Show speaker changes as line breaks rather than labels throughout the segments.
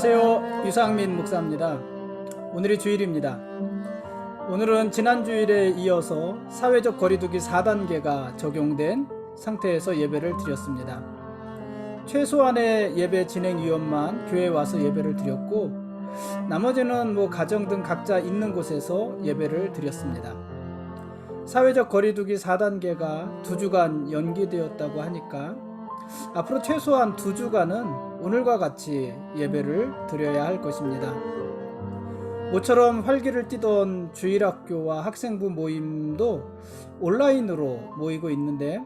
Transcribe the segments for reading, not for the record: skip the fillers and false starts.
안녕하세요. 유상민 목사입니다. 오늘이 주일입니다. 오늘은 지난 주일에 이어서 사회적 거리두기 4단계가 적용된 상태에서 예배를 드렸습니다. 최소한의 예배 진행 위원만 교회에 와서 예배를 드렸고, 나머지는 가정 등 각자 있는 곳에서 예배를 드렸습니다. 사회적 거리두기 4단계가 2주간 연기되었다고 하니까 앞으로 최소한 2주간은 오늘과 같이 예배를 드려야 할 것입니다. 모처럼 활기를 띠던 주일학교와 학생부 모임도 온라인으로 모이고 있는데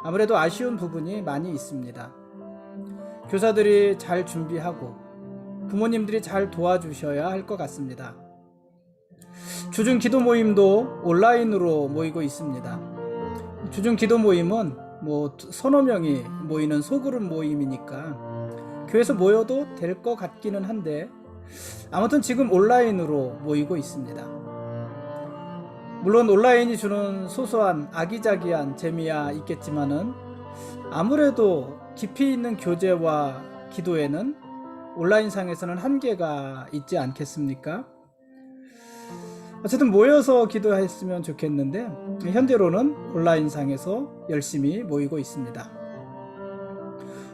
아무래도 아쉬운 부분이 많이 있습니다. 교사들이 잘 준비하고 부모님들이 잘 도와주셔야 할 것 같습니다. 주중 기도 모임도 온라인으로 모이고 있습니다. 주중 기도 모임은 서너 명이 모이는 소그룹 모임이니까 교회에서 모여도 될 것 같기는 한데, 아무튼 지금 온라인으로 모이고 있습니다. 물론 온라인이 주는 소소한 아기자기한 재미야 있겠지만은 아무래도 깊이 있는 교제와 기도에는 온라인상에서는 한계가 있지 않겠습니까? 어쨌든 모여서 기도했으면 좋겠는데 현재로는 온라인상에서 열심히 모이고 있습니다.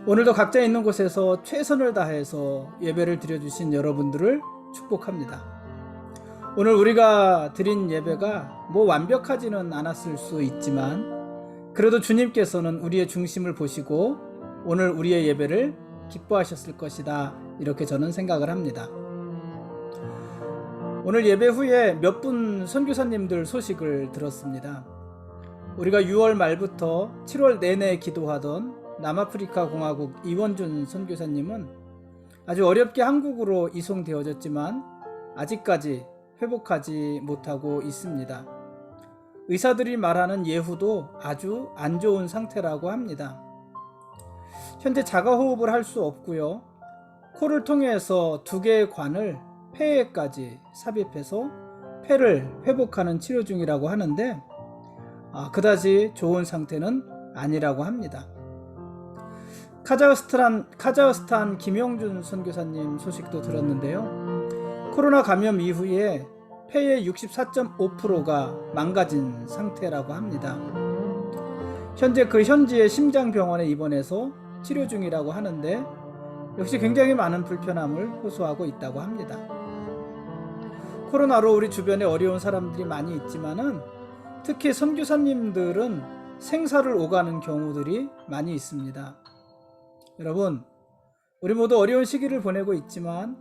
오늘도 각자 있는 곳에서 최선을 다해서 예배를 드려주신 여러분들을 축복합니다. 오늘 우리가 드린 예배가 완벽하지는 않았을 수 있지만 그래도 주님께서는 우리의 중심을 보시고 오늘 우리의 예배를 기뻐하셨을 것이다, 이렇게 저는 생각을 합니다. 오늘 예배 후에 몇 분 선교사님들 소식을 들었습니다. 우리가 6월 말부터 7월 내내 기도하던 남아프리카 공화국 이원준 선교사님은 아주 어렵게 한국으로 이송되어졌지만 아직까지 회복하지 못하고 있습니다. 의사들이 말하는 예후도 아주 안 좋은 상태라고 합니다. 현재 자가호흡을 할 수 없고요. 코를 통해서 2개의 관을 폐에까지 삽입해서 폐를 회복하는 치료 중이라고 하는데 그다지 좋은 상태는 아니라고 합니다. 카자흐스탄 김영준 선교사님 소식도 들었는데요. 코로나 감염 이후에 폐의 64.5%가 망가진 상태라고 합니다. 현재 그 현지의 심장병원에 입원해서 치료 중이라고 하는데 역시 굉장히 많은 불편함을 호소하고 있다고 합니다. 코로나로 우리 주변에 어려운 사람들이 많이 있지만은 특히 선교사님들은 생사를 오가는 경우들이 많이 있습니다. 여러분, 우리 모두 어려운 시기를 보내고 있지만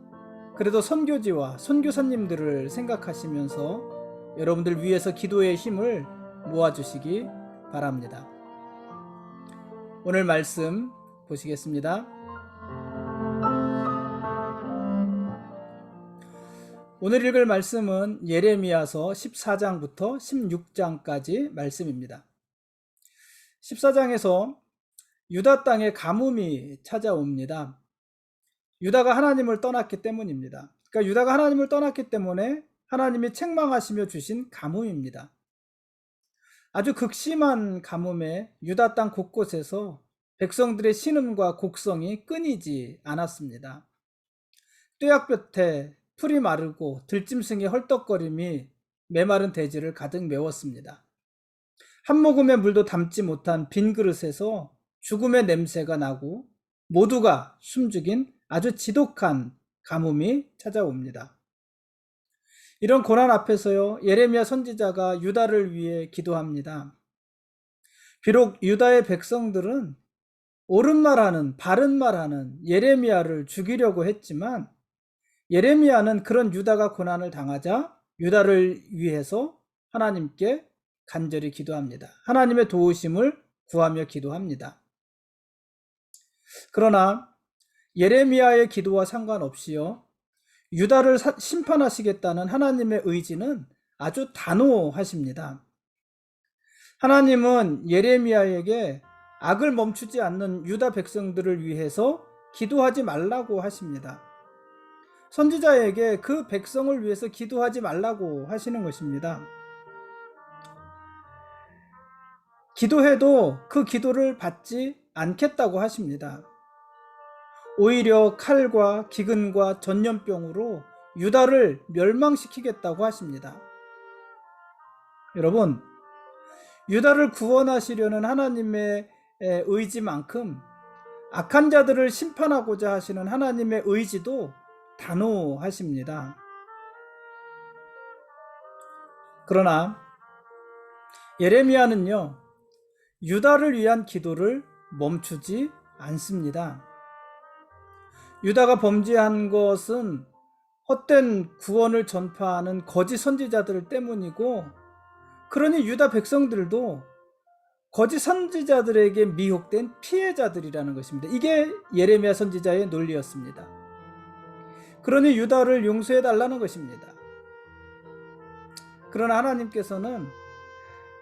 그래도 선교지와 선교사님들을 생각하시면서 여러분들 위해서 기도의 힘을 모아주시기 바랍니다. 오늘 말씀 보시겠습니다. 오늘 읽을 말씀은 예레미야서 14장부터 16장까지 말씀입니다. 14장에서 유다 땅에 가뭄이 찾아옵니다. 유다가 하나님을 떠났기 때문입니다. 그러니까 유다가 하나님을 떠났기 때문에 하나님이 책망하시며 주신 가뭄입니다. 아주 극심한 가뭄에 유다 땅 곳곳에서 백성들의 신음과 곡성이 끊이지 않았습니다. 뙤약볕에 풀이 마르고 들짐승의 헐떡거림이 메마른 대지를 가득 메웠습니다. 한 모금의 물도 담지 못한 빈 그릇에서 죽음의 냄새가 나고 모두가 숨죽인 아주 지독한 가뭄이 찾아옵니다. 이런 고난 앞에서요, 예레미야 선지자가 유다를 위해 기도합니다. 비록 유다의 백성들은 옳은 말하는, 바른 말하는 예레미야를 죽이려고 했지만 예레미야는 그런 유다가 고난을 당하자 유다를 위해서 하나님께 간절히 기도합니다. 하나님의 도우심을 구하며 기도합니다. 그러나 예레미야의 기도와 상관없이요, 유다를 심판하시겠다는 하나님의 의지는 아주 단호하십니다. 하나님은 예레미야에게 악을 멈추지 않는 유다 백성들을 위해서 기도하지 말라고 하십니다. 선지자에게 그 백성을 위해서 기도하지 말라고 하시는 것입니다. 기도해도 그 기도를 받지 않겠다고 하십니다. 오히려 칼과 기근과 전염병으로 유다를 멸망시키겠다고 하십니다. 여러분, 유다를 구원하시려는 하나님의 의지만큼 악한 자들을 심판하고자 하시는 하나님의 의지도 단호하십니다. 그러나 예레미야는요, 유다를 위한 기도를 멈추지 않습니다. 유다가 범죄한 것은 헛된 구원을 전파하는 거짓 선지자들 때문이고, 그러니 유다 백성들도 거짓 선지자들에게 미혹된 피해자들이라는 것입니다. 이게 예레미야 선지자의 논리였습니다. 그러니 유다를 용서해 달라는 것입니다. 그러나 하나님께서는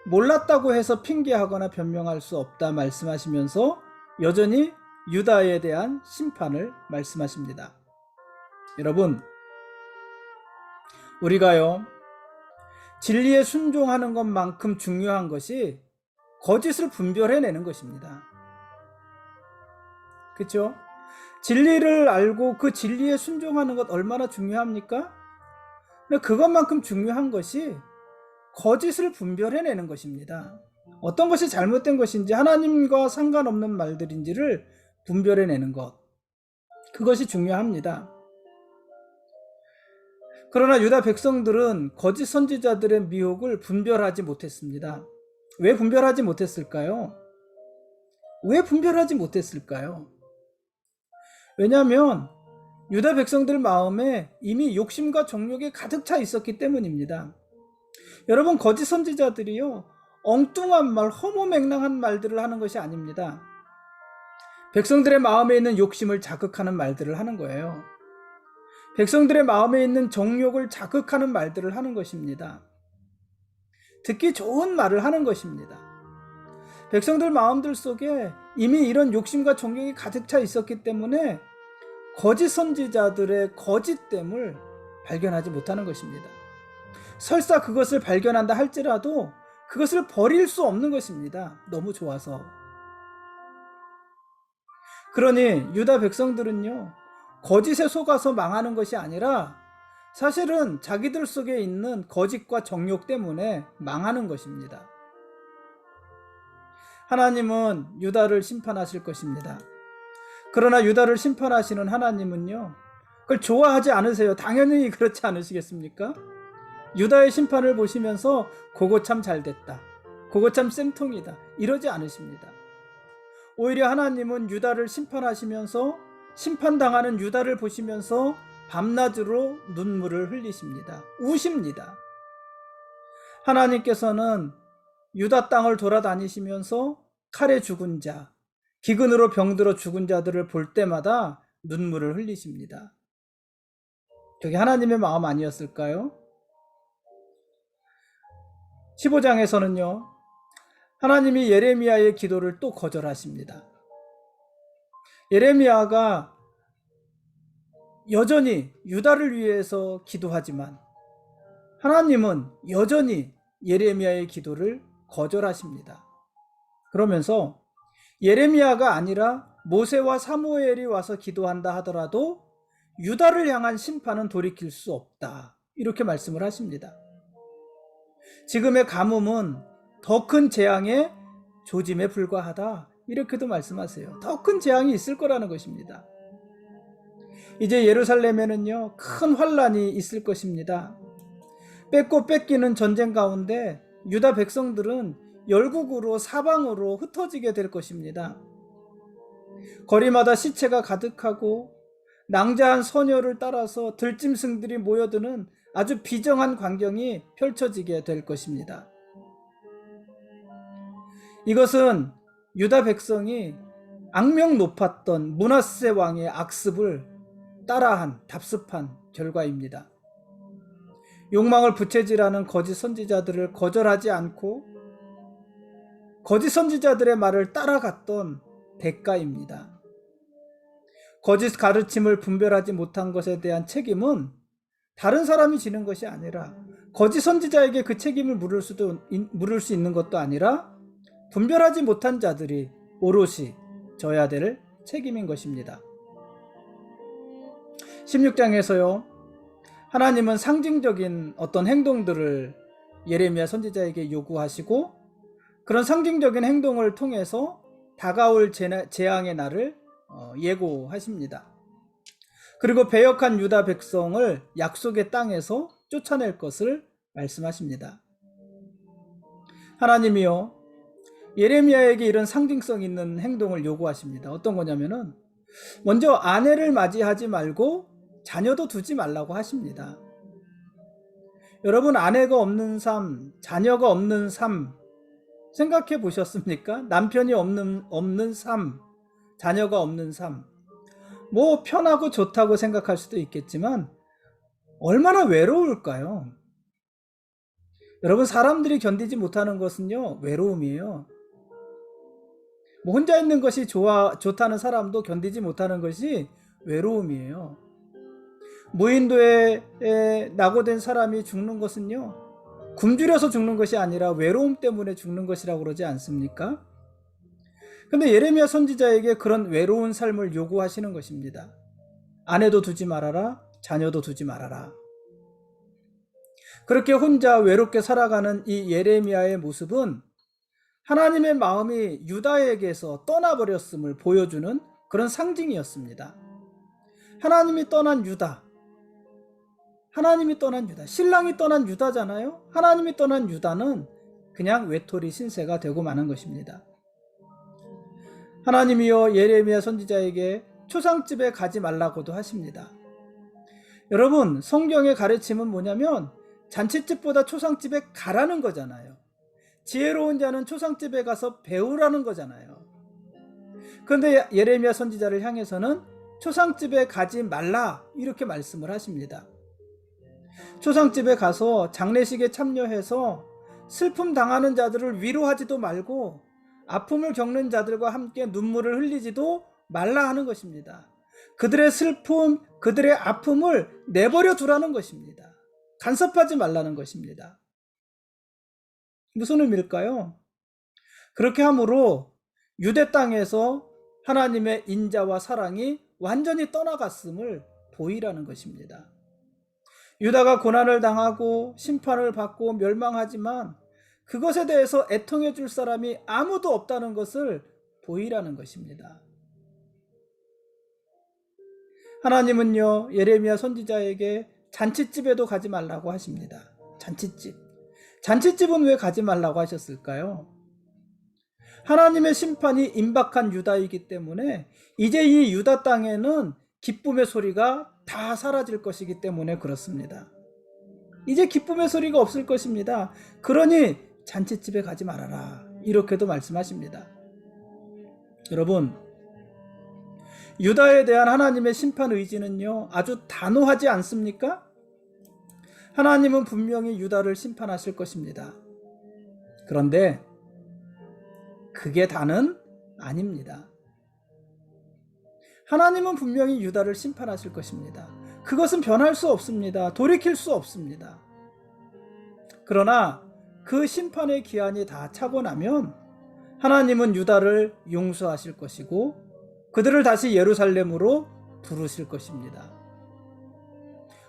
몰랐다고 해서 핑계하거나 변명할 수 없다 말씀하시면서 여전히 유다에 대한 심판을 말씀하십니다. 여러분, 우리가요, 진리에 순종하는 것만큼 중요한 것이 거짓을 분별해내는 것입니다. 그렇죠? 진리를 알고 그 진리에 순종하는 것 얼마나 중요합니까? 그것만큼 중요한 것이 거짓을 분별해내는 것입니다. 어떤 것이 잘못된 것인지, 하나님과 상관없는 말들인지를 분별해내는 것, 그것이 중요합니다. 그러나 유다 백성들은 거짓 선지자들의 미혹을 분별하지 못했습니다. 왜 분별하지 못했을까요? 왜 분별하지 못했을까요? 왜냐하면 유다 백성들 마음에 이미 욕심과 정욕이 가득 차 있었기 때문입니다. 여러분, 거짓 선지자들이요, 엉뚱한 말, 허무맹랑한 말들을 하는 것이 아닙니다. 백성들의 마음에 있는 욕심을 자극하는 말들을 하는 거예요. 백성들의 마음에 있는 정욕을 자극하는 말들을 하는 것입니다. 듣기 좋은 말을 하는 것입니다. 백성들 마음들 속에 이미 이런 욕심과 정욕이 가득 차 있었기 때문에 거짓 선지자들의 거짓됨을 발견하지 못하는 것입니다. 설사 그것을 발견한다 할지라도 그것을 버릴 수 없는 것입니다. 너무 좋아서. 그러니 유다 백성들은요, 거짓에 속아서 망하는 것이 아니라 사실은 자기들 속에 있는 거짓과 정욕 때문에 망하는 것입니다. 하나님은 유다를 심판하실 것입니다. 그러나 유다를 심판하시는 하나님은요, 그걸 좋아하지 않으세요. 당연히 그렇지 않으시겠습니까? 유다의 심판을 보시면서 그거 참 잘됐다, 그거 참 쌤통이다, 이러지 않으십니다. 오히려 하나님은 유다를 심판하시면서 심판당하는 유다를 보시면서 밤낮으로 눈물을 흘리십니다. 우십니다. 하나님께서는 유다 땅을 돌아다니시면서 칼에 죽은 자, 기근으로 병들어 죽은 자들을 볼 때마다 눈물을 흘리십니다. 그게 하나님의 마음 아니었을까요? 15장에서는요, 하나님이 예레미야의 기도를 또 거절하십니다. 예레미야가 여전히 유다를 위해서 기도하지만 하나님은 여전히 예레미야의 기도를 거절하십니다. 그러면서 예레미야가 아니라 모세와 사무엘이 와서 기도한다 하더라도 유다를 향한 심판은 돌이킬 수 없다, 이렇게 말씀을 하십니다. 지금의 가뭄은 더 큰 재앙의 조짐에 불과하다, 이렇게도 말씀하세요. 더 큰 재앙이 있을 거라는 것입니다. 이제 예루살렘에는요, 큰 환란이 있을 것입니다. 뺏고 뺏기는 전쟁 가운데 유다 백성들은 열국으로 사방으로 흩어지게 될 것입니다. 거리마다 시체가 가득하고 낭자한 소녀를 따라서 들짐승들이 모여드는 아주 비정한 광경이 펼쳐지게 될 것입니다. 이것은 유다 백성이 악명 높았던 므낫세 왕의 악습을 따라한 답습한 결과입니다. 욕망을 부채질하는 거짓 선지자들을 거절하지 않고 거짓 선지자들의 말을 따라갔던 대가입니다. 거짓 가르침을 분별하지 못한 것에 대한 책임은 다른 사람이 지는 것이 아니라, 거짓 선지자에게 그 책임을 물을 수 있는 것도 아니라 분별하지 못한 자들이 오롯이 져야 될 책임인 것입니다. 16장에서요. 하나님은 상징적인 어떤 행동들을 예레미야 선지자에게 요구하시고 그런 상징적인 행동을 통해서 다가올 재앙의 날을 예고하십니다. 그리고 배역한 유다 백성을 약속의 땅에서 쫓아낼 것을 말씀하십니다. 하나님이요, 예레미야에게 이런 상징성 있는 행동을 요구하십니다. 어떤 거냐면은 먼저 아내를 맞이하지 말고 자녀도 두지 말라고 하십니다. 여러분, 아내가 없는 삶, 자녀가 없는 삶 생각해 보셨습니까? 남편이 없는 삶, 자녀가 없는 삶. 뭐 편하고 좋다고 생각할 수도 있겠지만 얼마나 외로울까요? 여러분, 사람들이 견디지 못하는 것은요, 외로움이에요. 뭐 혼자 있는 것이 좋다는 사람도 견디지 못하는 것이 외로움이에요. 무인도에 낙오된 사람이 죽는 것은요, 굶주려서 죽는 것이 아니라 외로움 때문에 죽는 것이라고 그러지 않습니까? 근데 예레미야 선지자에게 그런 외로운 삶을 요구하시는 것입니다. 아내도 두지 말아라, 자녀도 두지 말아라. 그렇게 혼자 외롭게 살아가는 이 예레미야의 모습은 하나님의 마음이 유다에게서 떠나버렸음을 보여주는 그런 상징이었습니다. 하나님이 떠난 유다, 신랑이 떠난 유다잖아요. 하나님이 떠난 유다는 그냥 외톨이 신세가 되고 마는 것입니다. 하나님이요, 예레미야 선지자에게 초상집에 가지 말라고도 하십니다. 여러분, 성경의 가르침은 뭐냐면 잔치집보다 초상집에 가라는 거잖아요. 지혜로운 자는 초상집에 가서 배우라는 거잖아요. 그런데 예레미야 선지자를 향해서는 초상집에 가지 말라 이렇게 말씀을 하십니다. 초상집에 가서 장례식에 참여해서 슬픔 당하는 자들을 위로하지도 말고 아픔을 겪는 자들과 함께 눈물을 흘리지도 말라 하는 것입니다. 그들의 슬픔, 그들의 아픔을 내버려 두라는 것입니다. 간섭하지 말라는 것입니다. 무슨 의미일까요? 그렇게 함으로 유대 땅에서 하나님의 인자와 사랑이 완전히 떠나갔음을 보이라는 것입니다. 유다가 고난을 당하고 심판을 받고 멸망하지만 그것에 대해서 애통해 줄 사람이 아무도 없다는 것을 보이라는 것입니다. 하나님은요, 예레미야 선지자에게 잔치집에도 가지 말라고 하십니다. 잔치집은 왜 가지 말라고 하셨을까요? 하나님의 심판이 임박한 유다이기 때문에 이제 이 유다 땅에는 기쁨의 소리가 다 사라질 것이기 때문에 그렇습니다. 이제 기쁨의 소리가 없을 것입니다. 그러니 잔치집에 가지 말아라 이렇게도 말씀하십니다. 여러분, 유다에 대한 하나님의 심판 의지는요, 아주 단호하지 않습니까? 하나님은 분명히 유다를 심판하실 것입니다. 그런데 그게 다는 아닙니다. 하나님은 분명히 유다를 심판하실 것입니다. 그것은 변할 수 없습니다. 돌이킬 수 없습니다. 그러나 그 심판의 기한이 다 차고 나면 하나님은 유다를 용서하실 것이고 그들을 다시 예루살렘으로 부르실 것입니다.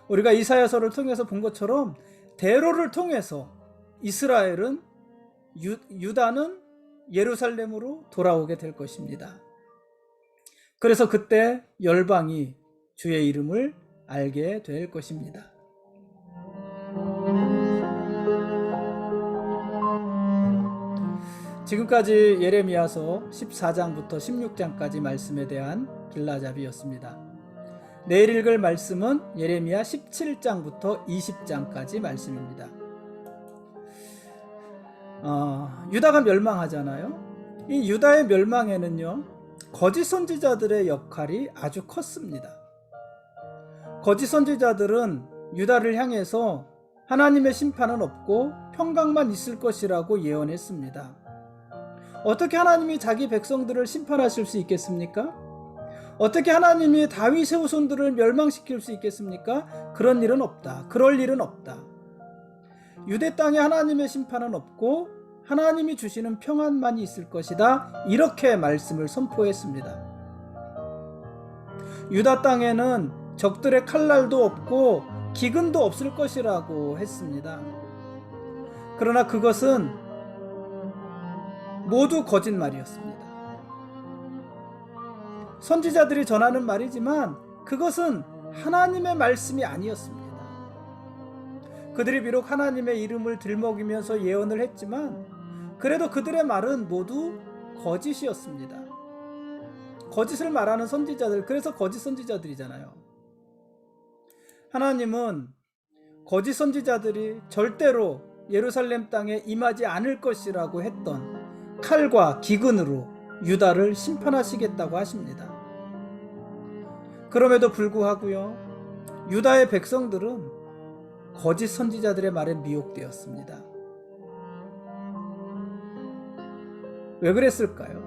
우리가 이사야서를 통해서 본 것처럼 대로를 통해서 이스라엘은 유다는 예루살렘으로 돌아오게 될 것입니다. 그래서 그때 열방이 주의 이름을 알게 될 것입니다. 지금까지 예레미야서 14장부터 16장까지 말씀에 대한 길라잡이였습니다. 내일 읽을 말씀은 예레미야 17장부터 20장까지 말씀입니다. 유다가 멸망하잖아요. 이 유다의 멸망에는요, 거짓 선지자들의 역할이 아주 컸습니다. 거짓 선지자들은 유다를 향해서 하나님의 심판은 없고 평강만 있을 것이라고 예언했습니다. 어떻게 하나님이 자기 백성들을 심판하실 수 있겠습니까? 어떻게 하나님이 다윗의 후손들을 멸망시킬 수 있겠습니까? 그런 일은 없다. 그럴 일은 없다. 유대 땅에 하나님의 심판은 없고 하나님이 주시는 평안만이 있을 것이다. 이렇게 말씀을 선포했습니다. 유다 땅에는 적들의 칼날도 없고 기근도 없을 것이라고 했습니다. 그러나 그것은 모두 거짓말이었습니다. 선지자들이 전하는 말이지만 그것은 하나님의 말씀이 아니었습니다. 그들이 비록 하나님의 이름을 들먹이면서 예언을 했지만 그래도 그들의 말은 모두 거짓이었습니다. 거짓을 말하는 선지자들, 그래서 거짓 선지자들이잖아요. 하나님은 거짓 선지자들이 절대로 예루살렘 땅에 임하지 않을 것이라고 했던 칼과 기근으로 유다를 심판하시겠다고 하십니다. 그럼에도 불구하고요, 유다의 백성들은 거짓 선지자들의 말에 미혹되었습니다. 왜 그랬을까요?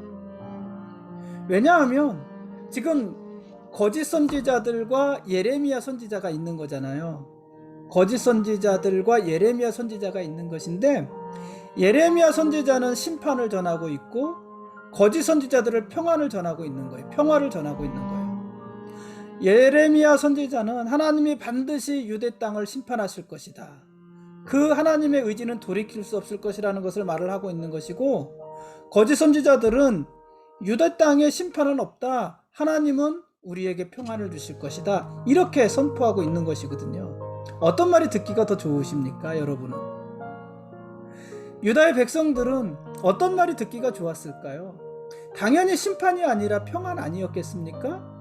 왜냐하면 지금 거짓 선지자들과 예레미야 선지자가 있는 거잖아요. 거짓 선지자들과 예레미야 선지자가 있는 것인데, 예레미야 선지자는 심판을 전하고 있고 거짓 선지자들은 평안을 전하고 있는 거예요. 평화를 전하고 있는 거예요. 예레미야 선지자는 하나님이 반드시 유대 땅을 심판하실 것이다, 그 하나님의 의지는 돌이킬 수 없을 것이라는 것을 말을 하고 있는 것이고, 거짓 선지자들은 유대 땅에 심판은 없다, 하나님은 우리에게 평안을 주실 것이다, 이렇게 선포하고 있는 것이거든요. 어떤 말이 듣기가 더 좋으십니까, 여러분은? 유다의 백성들은 어떤 말이 듣기가 좋았을까요? 당연히 심판이 아니라 평안 아니었겠습니까?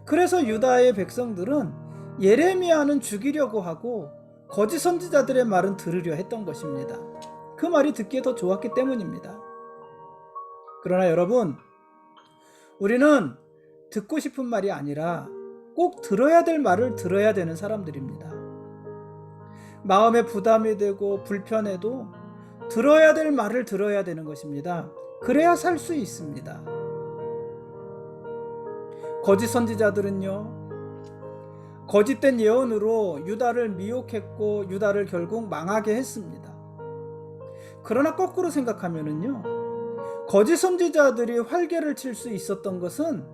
그래서 유다의 백성들은 예레미야는 죽이려고 하고 거짓 선지자들의 말은 들으려 했던 것입니다. 그 말이 듣기에 더 좋았기 때문입니다. 그러나 여러분, 우리는 듣고 싶은 말이 아니라 꼭 들어야 될 말을 들어야 되는 사람들입니다. 마음에 부담이 되고 불편해도 들어야 될 말을 들어야 되는 것입니다. 그래야 살 수 있습니다. 거짓 선지자들은요, 거짓된 예언으로 유다를 미혹했고 유다를 결국 망하게 했습니다. 그러나 거꾸로 생각하면은요, 거짓 선지자들이 활개를 칠 수 있었던 것은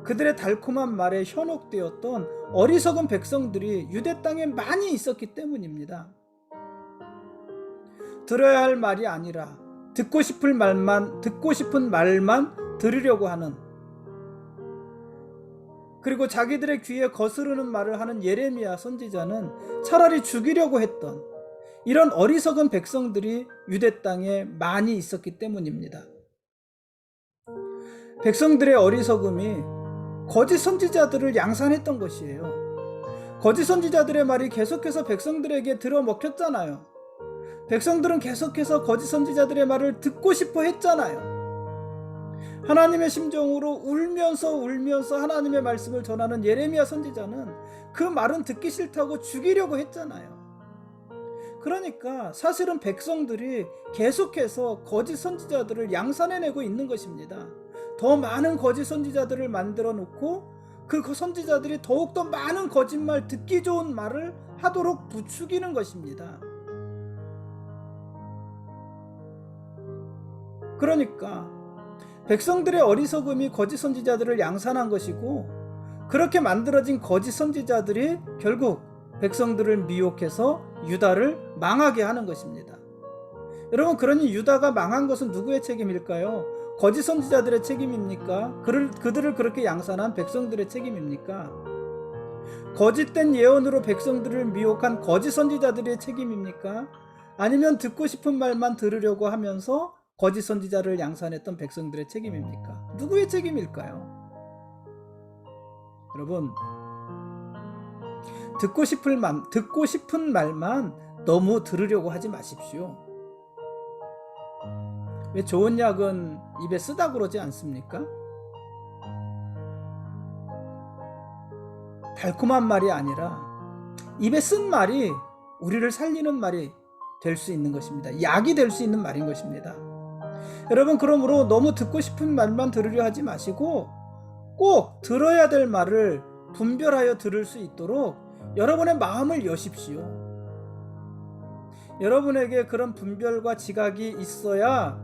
그들의 달콤한 말에 현혹되었던 어리석은 백성들이 유대 땅에 많이 있었기 때문입니다. 들어야 할 말이 아니라 듣고 싶은 말만 들으려고 하는, 그리고 자기들의 귀에 거스르는 말을 하는 예레미야 선지자는 차라리 죽이려고 했던 이런 어리석은 백성들이 유대 땅에 많이 있었기 때문입니다. 백성들의 어리석음이 거짓 선지자들을 양산했던 것이에요. 거짓 선지자들의 말이 계속해서 백성들에게 들어먹혔잖아요. 백성들은 계속해서 거짓 선지자들의 말을 듣고 싶어 했잖아요. 하나님의 심정으로 울면서 하나님의 말씀을 전하는 예레미야 선지자는 그 말은 듣기 싫다고 죽이려고 했잖아요. 그러니까 사실은 백성들이 계속해서 거짓 선지자들을 양산해내고 있는 것입니다. 더 많은 거짓 선지자들을 만들어 놓고 그 선지자들이 더욱더 많은 거짓말, 듣기 좋은 말을 하도록 부추기는 것입니다. 그러니까 백성들의 어리석음이 거짓 선지자들을 양산한 것이고, 그렇게 만들어진 거짓 선지자들이 결국 백성들을 미혹해서 유다를 망하게 하는 것입니다. 여러분, 그러니 유다가 망한 것은 누구의 책임일까요? 거짓 선지자들의 책임입니까? 그들을 그렇게 양산한 백성들의 책임입니까? 거짓된 예언으로 백성들을 미혹한 거짓 선지자들의 책임입니까? 아니면 듣고 싶은 말만 들으려고 하면서 거짓 선지자를 양산했던 백성들의 책임입니까? 누구의 책임일까요? 여러분, 듣고 싶은 말만 너무 들으려고 하지 마십시오. 왜 좋은 약은 입에 쓰다 그러지 않습니까? 달콤한 말이 아니라 입에 쓴 말이 우리를 살리는 말이 될 수 있는 것입니다. 약이 될 수 있는 말인 것입니다. 여러분, 그러므로 너무 듣고 싶은 말만 들으려 하지 마시고 꼭 들어야 될 말을 분별하여 들을 수 있도록 여러분의 마음을 여십시오. 여러분에게 그런 분별과 지각이 있어야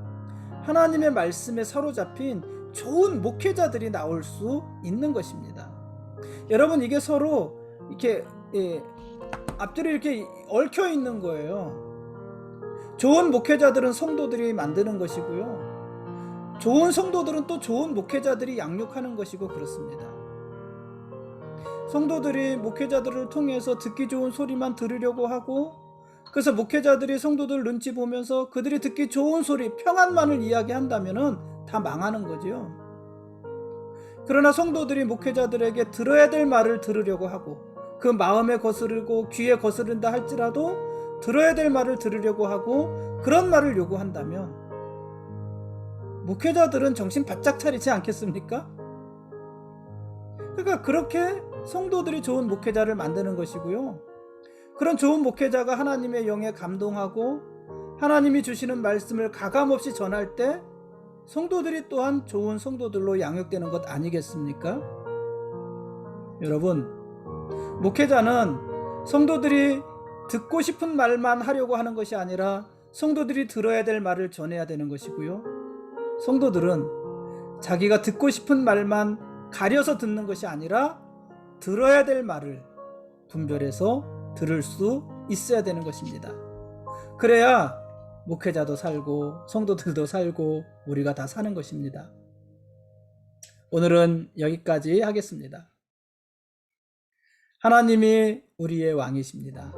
하나님의 말씀에 사로잡힌 좋은 목회자들이 나올 수 있는 것입니다. 여러분, 이게 서로 이렇게 앞뒤로 이렇게 얽혀 있는 거예요. 좋은 목회자들은 성도들이 만드는 것이고요, 좋은 성도들은 또 좋은 목회자들이 양육하는 것이고 그렇습니다. 성도들이 목회자들을 통해서 듣기 좋은 소리만 들으려고 하고, 그래서 목회자들이 성도들 눈치 보면서 그들이 듣기 좋은 소리, 평안만을 이야기한다면은 다 망하는 거죠. 그러나 성도들이 목회자들에게 들어야 될 말을 들으려고 하고, 그 마음에 거스르고 귀에 거스른다 할지라도 들어야 될 말을 들으려고 하고 그런 말을 요구한다면 목회자들은 정신 바짝 차리지 않겠습니까? 그러니까 그렇게 성도들이 좋은 목회자를 만드는 것이고요, 그런 좋은 목회자가 하나님의 영에 감동하고 하나님이 주시는 말씀을 가감없이 전할 때 성도들이 또한 좋은 성도들로 양육되는 것 아니겠습니까? 여러분, 목회자는 성도들이 듣고 싶은 말만 하려고 하는 것이 아니라 성도들이 들어야 될 말을 전해야 되는 것이고요, 성도들은 자기가 듣고 싶은 말만 가려서 듣는 것이 아니라 들어야 될 말을 분별해서 들을 수 있어야 되는 것입니다. 그래야 목회자도 살고 성도들도 살고 우리가 다 사는 것입니다. 오늘은 여기까지 하겠습니다. 하나님이 우리의 왕이십니다.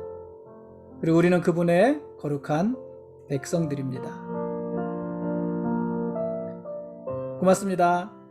그리고 우리는 그분의 거룩한 백성들입니다. 고맙습니다.